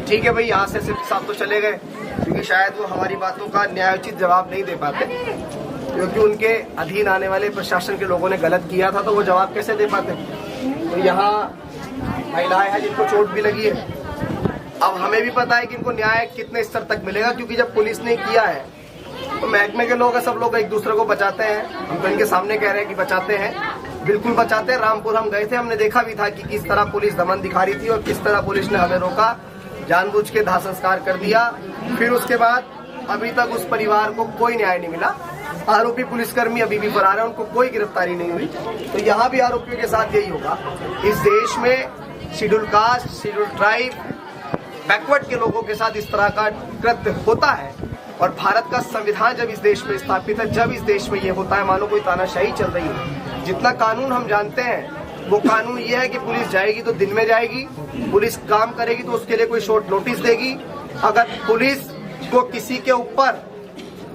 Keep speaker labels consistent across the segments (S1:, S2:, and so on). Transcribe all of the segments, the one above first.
S1: ठीक है भाई, यहाँ से सिर्फ साहब तो चले गए क्योंकि शायद वो हमारी बातों का न्यायोचित जवाब नहीं दे पाते, क्योंकि उनके अधीन आने वाले प्रशासन के लोगों ने गलत किया था, तो वो जवाब कैसे दे पाते। तो यहाँ महिलाएं हैं जिनको चोट भी लगी है। अब हमें भी पता है कि इनको न्याय कितने स्तर तक मिलेगा, क्योंकि जब पुलिस ने किया है तो महकमे के लोग सब लोग एक दूसरे को बचाते हैं। हम तो इनके सामने कह रहे हैं कि बचाते हैं, बिल्कुल बचाते हैं। रामपुर हम गए थे, हमने देखा भी था कि किस तरह पुलिस दमन दिखा रही थी और किस तरह पुलिस ने हमें रोका, जानबूझ के दाह संस्कार कर दिया। फिर उसके बाद अभी तक उस परिवार को कोई न्याय नहीं मिला। आरोपी पुलिसकर्मी अभी भी फरार है, उनको कोई गिरफ्तारी नहीं हुई। तो यहाँ भी आरोपियों के साथ यही होगा। इस देश में schedule caste, schedule tribe, backward के लोगों के साथ इस तरह का कृत्य होता है। और भारत का संविधान जब इस देश में स्थापित है, जब इस देश में ये होता है, मानो कोई तानाशाही चल रही है। जितना कानून हम जानते हैं वो कानून ये है कि पुलिस जाएगी तो दिन में जाएगी, पुलिस काम करेगी तो उसके लिए कोई शॉर्ट नोटिस देगी। अगर पुलिस को किसी के ऊपर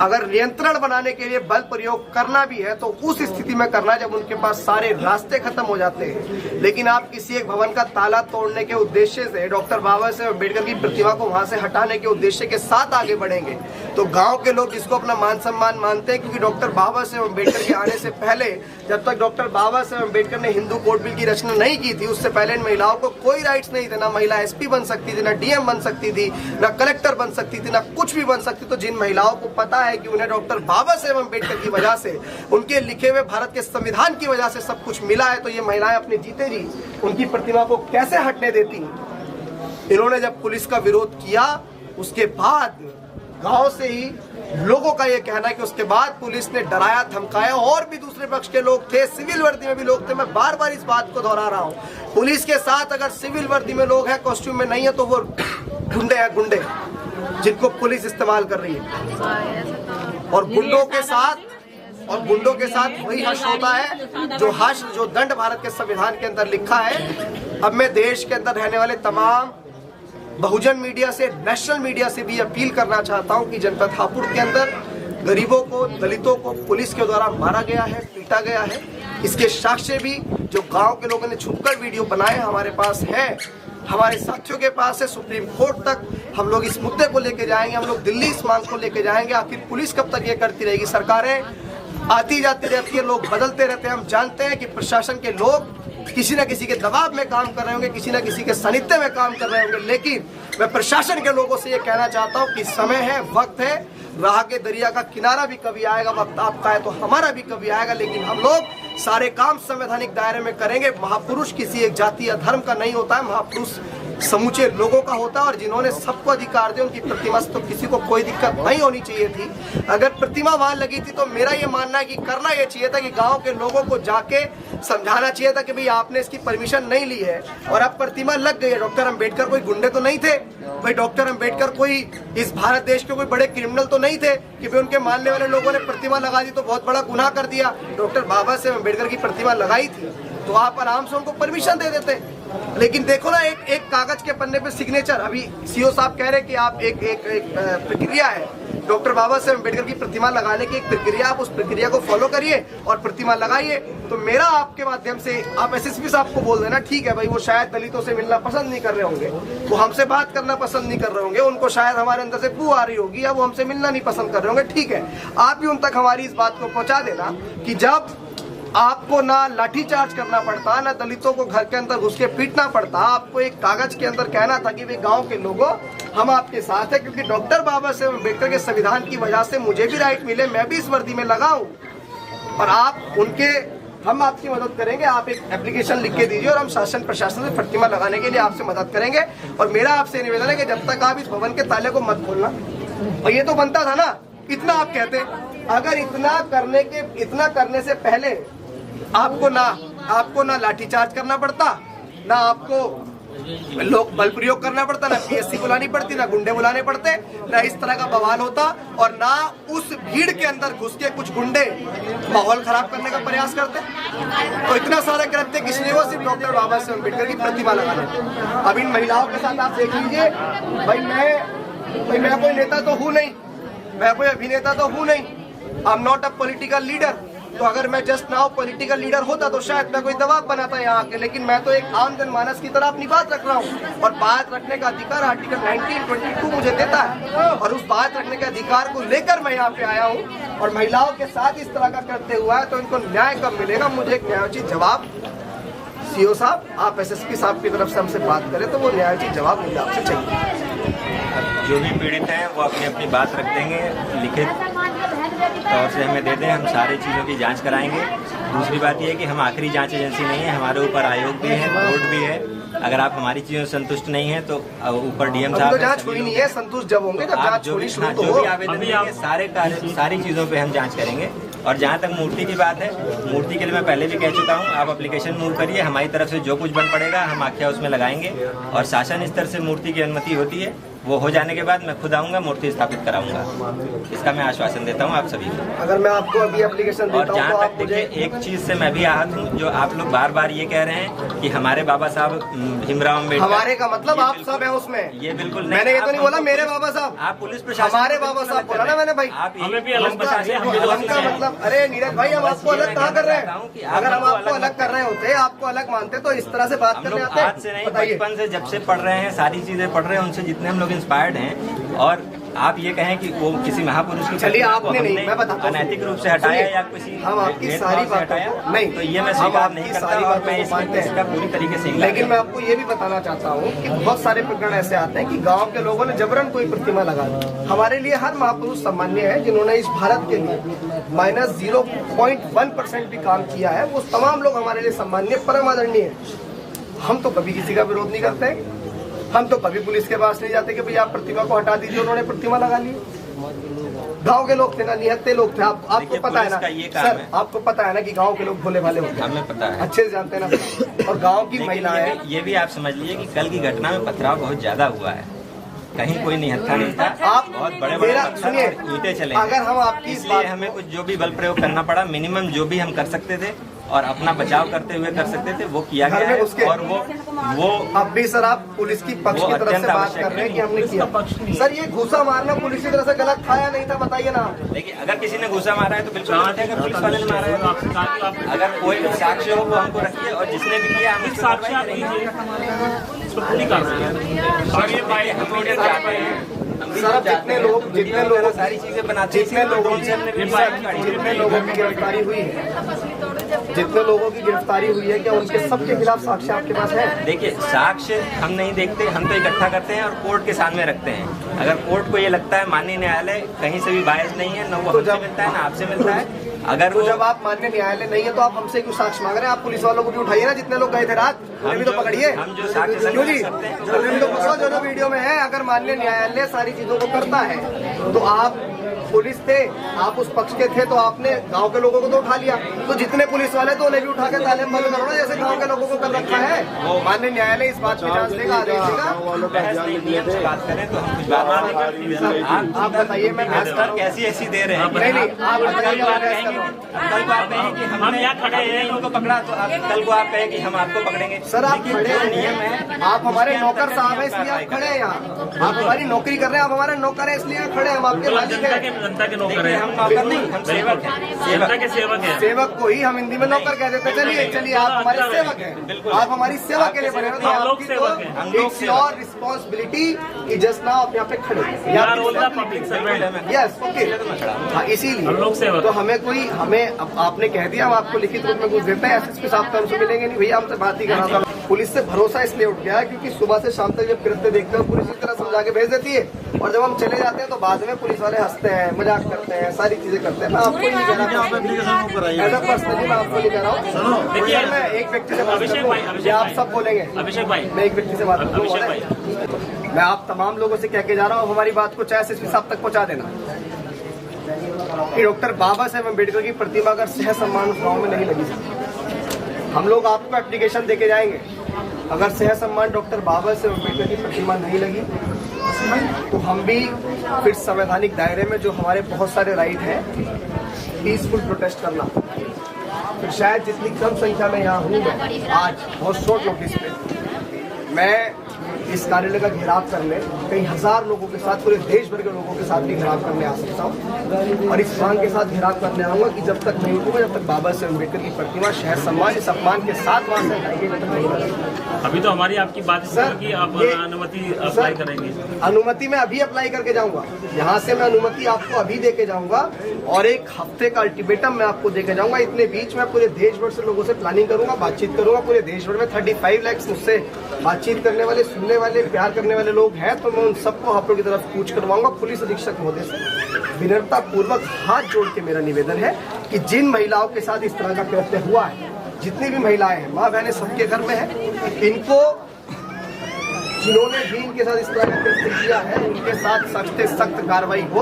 S1: अगर नियंत्रण बनाने के लिए बल प्रयोग करना भी है तो उस स्थिति में करना जब उनके पास सारे रास्ते खत्म हो जाते हैं। लेकिन आप किसी एक भवन का ताला तोड़ने के उद्देश्य से, डॉक्टर बाबा साहेब अम्बेडकर की प्रतिमा को वहां से हटाने के उद्देश्य के साथ आगे बढ़ेंगे तो गांव के लोग जिसको अपना मान सम्मान मानते हैं, क्योंकि डॉक्टर बाबा साहेब अम्बेडकर के आने से पहले, जब तक डॉक्टर बाबा साहेब अम्बेडकर ने हिंदू कोड बिल की रचना नहीं की थी, उससे पहले इन महिलाओं को कोई राइट्स नहीं थे। ना महिला SP बन सकती थी, ना DM बन सकती थी, ना कलेक्टर बन सकती थी, ना कुछ भी बन सकती। तो जिन महिलाओं को पता है कि उन्हें डॉक्टर बाबा साहेब अम्बेडकर की वजह से, उनके लिखे हुए भारत के संविधान की वजह से सब कुछ मिला है, तो ये महिलाएं अपने जीते जी उनकी प्रतिमा को कैसे हटने देती। इन्होंने जब पुलिस का विरोध किया उसके बाद गांव से ही लोगों का ये कहना है कि उसके बाद पुलिस ने डराया धमकाया। और भी दूसरे पक्ष के लोग थे, सिविल वर्दी में भी लोग थे। मैं बार बार इस बात को दोहरा रहा हूँ, पुलिस के साथ अगर सिविल वर्दी में लोग हैं, कॉस्ट्यूम में नहीं है, तो वो गुंडे हैं, गुंडे जिनको पुलिस इस्तेमाल कर रही है। और गुंडों के साथ वही हश्र होता है जो दंड भारत के संविधान के अंदर लिखा है। अब मैं देश के अंदर रहने वाले तमाम बहुजन मीडिया से, नेशनल मीडिया से भी अपील करना चाहता हूं कि जनपद हापुड़ के अंदर गरीबों को, दलितों को पुलिस के द्वारा मारा गया है, पीटा गया है। इसके साक्ष्य भी जो गांव के लोगों ने छुपकर वीडियो बनाए हमारे पास है, हमारे साथियों के पास है। सुप्रीम कोर्ट तक हम लोग इस मुद्दे को लेके जाएंगे, हम लोग दिल्ली इस मांग को लेके जाएंगे। आखिर पुलिस कब तक ये करती रहेगी? सरकारें आती जाती रहती है, लोग बदलते रहते हैं। हम जानते हैं कि प्रशासन के लोग किसी न किसी के दबाव में काम कर रहे होंगे, किसी न किसी के सानिध्य में काम कर रहे होंगे, लेकिन मैं प्रशासन के लोगों से ये कहना चाहता हूँ कि समय है, वक्त है, राह के दरिया का किनारा भी कभी आएगा, वक्त आपका है तो हमारा भी कभी आएगा। लेकिन हम लोग सारे काम संवैधानिक दायरे में करेंगे। महापुरुष किसी एक जाति या धर्म का नहीं होता है, महापुरुष समूचे लोगों का होता है। और जिन्होंने सबको अधिकार दिया उनकी प्रतिमा से तो किसी को कोई दिक्कत नहीं होनी चाहिए थी। अगर प्रतिमा वहां लगी थी तो मेरा ये मानना है कि करना ये चाहिए था कि गांव के लोगों को जाके समझाना चाहिए था कि भाई आपने इसकी परमिशन नहीं ली है और अब प्रतिमा लग गई है। डॉक्टर अम्बेडकर कोई गुंडे तो नहीं थे भाई, डॉक्टर अम्बेडकर कोई इस भारत देश के कोई बड़े क्रिमिनल तो नहीं थे कि भाई उनके मानने वाले लोगों ने प्रतिमा लगा दी तो बहुत बड़ा गुनाह कर दिया। डॉक्टर बाबा साहेब अम्बेडकर की प्रतिमा लगाई थी तो आप आराम से उनको परमिशन दे देते। लेकिन देखो ना, एक कागज के पन्ने पे सिग्नेचर। अभी CO साहब कह रहे हैं कि आप एक प्रक्रिया है डॉक्टर बाबा साहेब अम्बेडकर की प्रतिमा लगाने की, एक प्रक्रिया, आप उस प्रक्रिया को फॉलो करिए और प्रतिमा लगाइए। तो मेरा आपके माध्यम से आप SSP साहब को बोल देना, ठीक है भाई, वो शायद दलितों से मिलना पसंद नहीं कर रहे होंगे, वो हमसे बात करना पसंद नहीं कर रहे होंगे, उनको शायद हमारे अंदर से बू आ रही होगी या वो हमसे मिलना नहीं पसंद कर रहे होंगे। ठीक है, आप भी उन तक हमारी इस बात को पहुंचा देना कि जब आपको ना लाठीचार्ज करना पड़ता, ना दलितों को घर के अंदर घुस के पीटना पड़ता, आपको एक कागज के अंदर कहना था कि भाई गांव के लोगों हम आपके साथ हैं, क्योंकि डॉक्टर बाबा साहेब अम्बेडकर के संविधान की वजह से मुझे भी राइट मिले, मैं भी इस वर्दी में लगा हूं और हम आपकी मदद करेंगे। आप एक एप्लीकेशन लिख के दीजिए और हम शासन प्रशासन से प्रतिमा लगाने के लिए आपसे मदद करेंगे। और मेरा आपसे निवेदन है कि जब तक आप इस भवन के ताले को मत खोलना। और ये तो बनता था ना, इतना आप कहते, अगर इतना करने से पहले आपको ना लाठीचार्ज करना पड़ता, ना आपको लोग बल प्रयोग करना पड़ता, ना PSC बुलानी पड़ती, ना गुंडे बुलाने पड़ते, ना इस तरह का बवाल होता और ना उस भीड़ के अंदर घुस के कुछ गुंडे माहौल खराब करने का प्रयास करते। तो इतना सारा कृत्य किसने हुआ? सिर्फ डॉक्टर बाबा साहेब अम्बेडकर की प्रतिमा लगाने। अब इन महिलाओं के साथ आप देख लीजिए, भाई मैं कोई नेता तो हूँ नहीं, मैं कोई अभिनेता तो हूँ नहीं, I am not a political leader, तो अगर मैं जस्ट नाउ पॉलिटिकल लीडर होता तो शायद मैं कोई दबाव बनाता यहाँ आके, लेकिन मैं तो एक आम जनमानस की तरह अपनी बात रख रहा हूँ और बात रखने का अधिकार आर्टिकल 1922 मुझे देता है और उस बात रखने के अधिकार को लेकर मैं यहाँ पे आया हूँ और महिलाओं के साथ इस तरह का करते हुआ है तो इनको न्याय कब मिलेगा? मुझे एक न्यायोचित जवाब सीओ साहब, आप एसएसपी साहब की तरफ से हमसे बात करें तो वो न्यायोचित जवाब मुझे आपसे चाहिए।
S2: जो भी पीड़ित हैं वो अपनी अपनी बात रख देंगे, लिखित तौर से हमें दे दें, हम सारी चीज़ों की जांच कराएंगे। दूसरी बात यह है कि हम आखिरी जांच एजेंसी नहीं है, हमारे ऊपर आयोग भी है, बोर्ड भी है। अगर आप हमारी चीज़ों से संतुष्ट नहीं है तो ऊपर डीएम साहब,
S1: तो जांच हुई नहीं है, संतुष्ट जब होंगे जब जांच
S2: जो भी आवेदन देंगे सारी चीज़ों पे हम जांच करेंगे। और जहाँ तक मूर्ति की बात है, मूर्ति के लिए मैं पहले भी कह चुका हूँ, आप एप्लीकेशन मूव करिए, हमारी तरफ से जो कुछ बन पड़ेगा हम आख्या उसमें लगाएंगे और शासन स्तर से मूर्ति की अनुमति होती है, वो हो जाने के बाद मैं खुद आऊंगा, मूर्ति स्थापित कराऊंगा। इसका मैं आश्वासन देता हूँ आप सभी को।
S1: अगर मैं आपको अभी एप्लीकेशन देता हूं,
S2: और जहाँ तक देखिए एक चीज से मैं भी आहत हूँ, जो आप लोग बार बार ये कह रहे हैं कि हमारे बाबा साहब भीमराव अम्बेडकर,
S1: हमारे का मतलब आप सब है उसमें,
S2: ये बिल्कुल नहीं।
S1: मैंने ये तो नहीं बोला मेरे बाबा साहब,
S2: आप पुलिस प्रशासन,
S1: हमारे बाबा साहब बोला ना मैंने भाई,
S2: आप हमें भी अलग
S1: मतलब अरे नीरज भाई हम आपको अलग कहाँ कर रहे हैं? अगर हम आपको अलग कर रहे होते, आपको अलग मानते तो इस तरह से बात करने आते?
S2: आज से नहीं, बचपन से जब से पढ़ रहे हैं, सारी चीजें पढ़ रहे हैं, उनसे जितने हम लोग इंस्पायर्ड हैं। और आप ये कहें कि वो किसी महापुरुष की,
S1: चलिए आपने नहीं, मैं बताता हूं,
S2: अनैतिक रूप से हटाया या किसी
S1: हम आपकी सारी बातों
S2: नहीं, तो ये मैं स्वीकार नहीं करता और मैं इसका पूरी तरीके से।
S1: लेकिन मैं आपको ये भी बताना चाहता हूँ कि बहुत सारे प्रकरण ऐसे आते हैं कि गांव के लोगों ने जबरन कोई प्रतिमा लगा दी। हमारे लिए हर महापुरुष सम्मान्य है जिन्होंने इस भारत के लिए -0.1% भी काम किया है, वो तमाम लोग हमारे लिए सम्मान्य, परम आदरणीय है। हम तो कभी किसी का विरोध नहीं करते, हम तो कभी पुलिस के पास नहीं जाते कि भैया आप प्रतिमा को हटा दीजिए, उन्होंने प्रतिमा लगा ली। गांव के लोग थे ना, निहत्ते लोग थे, आपको पता है ना सर, आपको पता है ना कि गांव के लोग भोले भाले होते हैं,
S2: हमें पता है,
S1: अच्छे से जानते हैं ना। और गांव की महिलाएं,
S2: ये भी आप समझ लीजिए कि कल की घटना में पथराव बहुत ज्यादा हुआ है, कहीं कोई निहत्था नहीं था,
S1: आप
S2: बहुत बड़े बड़े
S1: सुनिए,
S2: ईंटें चले,
S1: अगर हम आपकी
S2: इसलिए हमें कुछ जो भी बल प्रयोग करना पड़ा, मिनिमम जो भी हम कर सकते थे और अपना बचाव करते हुए कर सकते थे वो किया गया है। और वो
S1: अब भी सर आप पुलिस की पक्ष की तरफ से बात कर रहे हैं कि हमने किया। सर ये घूसा मारना पुलिस की तरफ से गलत था या नहीं था, बताइए ना।
S2: देखिए अगर किसी ने घूसा मारा है तो बिल्कुल गलत है, अगर पुलिस वाले ने मारा है, अगर कोई साक्ष्य हो वो हमको रखिए और जिसने भी किया हम उसको कार्रवाई करेंगे।
S1: सर जितने लोग
S2: सारी चीजें बनाते,
S1: जितने लोगों की गिरफ्तारी हुई है, जितने लोगों की गिरफ्तारी हुई है, क्या उनके सबके खिलाफ साक्ष्य आपके पास है?
S2: देखिए साक्ष्य हम नहीं देखते, हम तो इकट्ठा करते हैं और कोर्ट के सामने रखते हैं। अगर कोर्ट को ये लगता है माननीय न्यायालय कहीं से भी बायस नहीं है, न वो हमसे मिलता है ना आपसे मिलता है, अगर
S1: तो जब आप माननीय न्यायालय नहीं है तो आप हमसे क्यों साक्ष्य मांग रहे हैं? आप पुलिस वालों को भी उठाइए ना, जितने लोग गए थे रात, उन्हें भी तो पकड़िए।
S2: हम जो साक्ष्य
S1: क्यों जी, जो वीडियो में है, अगर माननीय न्यायालय सारी चीजों को करता है तो आप पुलिस थे, आप उस पक्ष के थे, तो आपने गांव के लोगों को तो उठा लिया, तो जितने पुलिस वाले तो उन्हें भी उठा के ताले बंद करो ना, जैसे गांव के लोगों को कर रखा है। माननीय न्यायालय इस बात में जांच देगा, आदेश देगा।
S2: बात करें तो हम कुछ बात
S1: आप बताइए, मैं
S2: कैसी ऐसी दे रहे हैं?
S1: नहीं, आप बताइए।
S2: कल को आप कहें कि हम यहाँ खड़े हैं उनको पकड़ा, तो कल को आप कहें कि हम आपको पकड़ेंगे।
S1: सर आप खड़े नियम है, आप हमारे नौकर साहब हैं इसलिए आप खड़े हैं यहाँ, आप हमारी नौकरी कर रहे हैं, आप हमारे नौकर हैं इसलिए खड़े हैं, हम आपके मालिक हैं।
S3: जनता के नौकर है,
S2: हम नौकर नहीं, हम सेवक हैं,
S3: जनता के सेवक हैं।
S1: सेवक को ही हम हिंदी में नौकर कह देते। चलिए आप हमारे सेवक हैं, आप हमारी सेवा के लिए बने हो, तो आपकी तो और रिस्पॉन्सिबिलिटी कि जस्ट नाउ आप यहाँ पे खड़े हैं। यस ओके, हाँ इसीलिए तो हमें आपने कह दिया, हम आपको लिखित रूप में कुछ देते हैं। एसएसपी साहब तो हमसे मिलेंगे नहीं, भैया हमसे बात ही करना था। पुलिस से भरोसा इसलिए उठ गया क्योंकि सुबह से शाम तक जब कृत्य देखते हैं पुलिस इस तरह समझा के भेज देती है, और जब हम चले जाते हैं तो बाद में पुलिस वाले हंसते हैं, मजाक करते हैं, सारी चीजें करते हैं। मैं आपको नहीं कह रहा, एज अ पर्सनली मैं आपको नहीं कह रहा हूँ। देखिए मैं एक व्यक्ति से बात करूँ, आप सब बोलेंगे,
S3: अभिषेक भाई
S1: मैं एक व्यक्ति से बात करूँ, मैं आप तमाम लोगों से कह के जा रहा हूँ, हमारी बात को चाहे एसएसपी साहब तक पहुँचा देना कि डॉक्टर बाबा साहेब अम्बेडकर की प्रतिमा अगर सह सम्मान उस गाँव में नहीं लगी सकती, हम लोग आपको एप्लीकेशन देके जाएंगे। अगर सह सम्मान डॉक्टर बाबा साहेब अम्बेडकर की प्रतिमा नहीं लगी तो हम भी फिर संवैधानिक दायरे में जो हमारे बहुत सारे राइट हैं, पीसफुल प्रोटेस्ट करना, फिर शायद जितनी कम संख्या में यहाँ हूँ मैं आज बहुत शॉर्ट नोटिस पे, मैं इस कार्यालय का घेराव करने, कई हजार लोगों के साथ, पूरे देश भर के लोगों के साथ भी घेराव करने आ सकता हूँ। और इस मांग के साथ घेराव करने आऊँगा कि जब तक नहीं उठूंगा, जब तक बाबा साहेब अम्बेडकर की प्रतिमा शहर सम्मान इस अपमान के साथ वहाँ से हटाएंगे, तब तक नहीं लगेगा।
S3: अभी तो हमारी आपकी बात सर कि आप अनुमति अप्लाई करेंगे।
S1: अनुमति मैं अभी अप्लाई करके जाऊंगा, यहाँ से मैं अनुमति आपको अभी दे के जाऊंगा और 1 हफ्ते का अल्टीमेटम मैं आपको दे के जाऊंगा। इतने बीच में पूरे देश भर से लोगों से प्लानिंग करूंगा, बातचीत करूंगा। पूरे देश भर में 35 लाख मुझसे बातचीत करने वाले, सुनने वाले, प्यार करने वाले लोग हैं, तो मैं उन सबको आप लोगों की तरफ पूछ करवाऊंगा। पुलिस अधीक्षक महोदय से विनम्रता पूर्वक हाथ जोड़ के मेरा निवेदन है कि जिन महिलाओं के साथ इस तरह का कृत्य हुआ है, जितनी भी महिलाएं हैं, माँ बहनें सबके घर में है, इनको जिन्होंने भी इनके साथ इस तरह का कृत्य किया है, उनके साथ सख्त से सख्त कार्रवाई हो।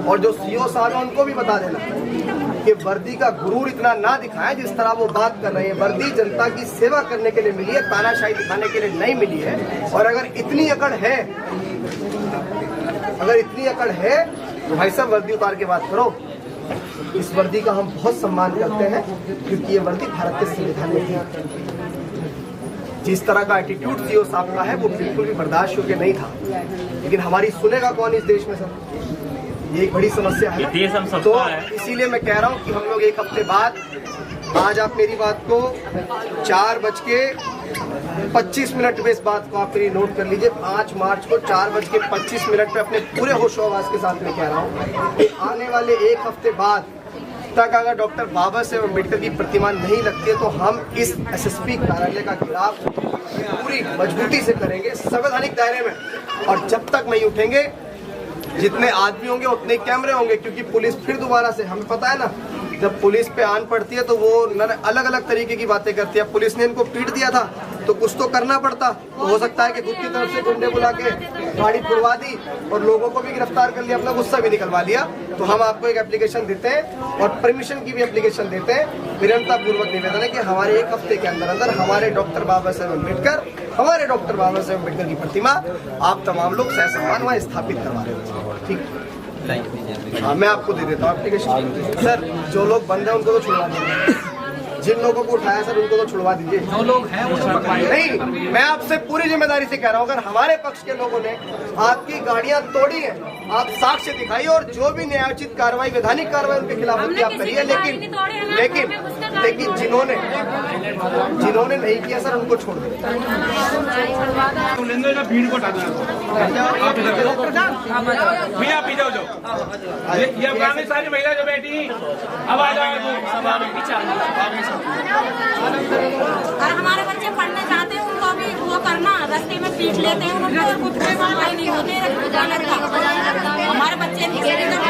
S1: और जो सीओ साहब है उनको भी बता देना कि वर्दी का गुरूर इतना ना दिखाएं जिस तरह वो बात कर रहे हैं। वर्दी जनता की सेवा करने के लिए मिली है, तानाशाही दिखाने के लिए नहीं मिली है। और अगर इतनी अकड़ है तो भाई साहब वर्दी उतार के बात करो। इस वर्दी का हम बहुत सम्मान करते हैं क्योंकि ये वर्दी भारत के संविधान में है। जिस तरह का एटीट्यूड सीओ साहब का है वो बिल्कुल भी बर्दाश्त योग्य नहीं था, लेकिन हमारी सुनेगा कौन इस देश में सर? ये एक बड़ी समस्या है। तो इसीलिए मैं कह रहा हूँ कि हम लोग 1 हफ्ते बाद, आज आप मेरी बात को 4:25 पे इस बात को आप मेरी नोट कर लीजिए। 5 मार्च को 4:25 पे अपने पूरे होशो आवाज के साथ मैं कह रहा हूँ कि आने वाले 1 हफ्ते बाद तक अगर डॉक्टर बाबा साहेब अम्बेडकर की प्रतिमा नहीं लगती है तो हम इस एसएसपी कार्यालय का घेराव पूरी मजबूती से करेंगे संवैधानिक दायरे में। और जब तक नहीं उठेंगे, जितने आदमी होंगे उतने कैमरे होंगे, क्योंकि पुलिस फिर दोबारा से, हमें पता है ना, जब पुलिस पे आन पड़ती है तो वो अलग अलग तरीके की बातें करती है। पुलिस ने इनको पीट दिया था तो कुछ तो करना पड़ता, तो हो सकता है कि खुद की तरफ से गुंडे बुला के गाड़ी खुलवा दी और लोगों को भी गिरफ्तार कर लिया, अपना गुस्सा भी निकलवा लिया। तो हम आपको एक एप्लीकेशन देते हैं और परमिशन की भी एप्लीकेशन देते हैं। विनम्रता पूर्वक निवेदन है कि हमारे 1 हफ्ते के अंदर अंदर हमारे डॉक्टर बाबा साहेब अम्बेडकर की प्रतिमा आप तमाम लोग सहसम्मान वहाँ स्थापित करवा रहे हो। ठीक, हाँ, मैं आपको दे देता हूँ एप्लीकेशन। सर, जो लोग बंद हैं उनको तो छुड़वा दीजिए, जिन लोगों को उठाया सर उनको तो छुड़वा दीजिए। जो लोग हैं वो नहीं, मैं आपसे पूरी जिम्मेदारी से कह रहा हूँ, अगर हमारे पक्ष के लोगों ने आपकी गाड़ियां तोड़ी हैं, आप साक्ष्य दिखाइए और जो भी न्यायोचित कार्रवाई, वैधानिक कार्रवाई उनके खिलाफ होती आप करिए। लेकिन जिन्होंने नहीं किया सर उनको छोड़ दें।
S4: भीड़ को भैया पी जाओ, ये अफगानी सारी महिला जो बैठी, अब आ जाओ।
S5: और हमारे बच्चे पढ़ने जाते हैं, उनको भी वो करना, रास्ते में पीट लेते हैं, उनको कुछ नहीं होते। हमारे बच्चे
S6: दे रहा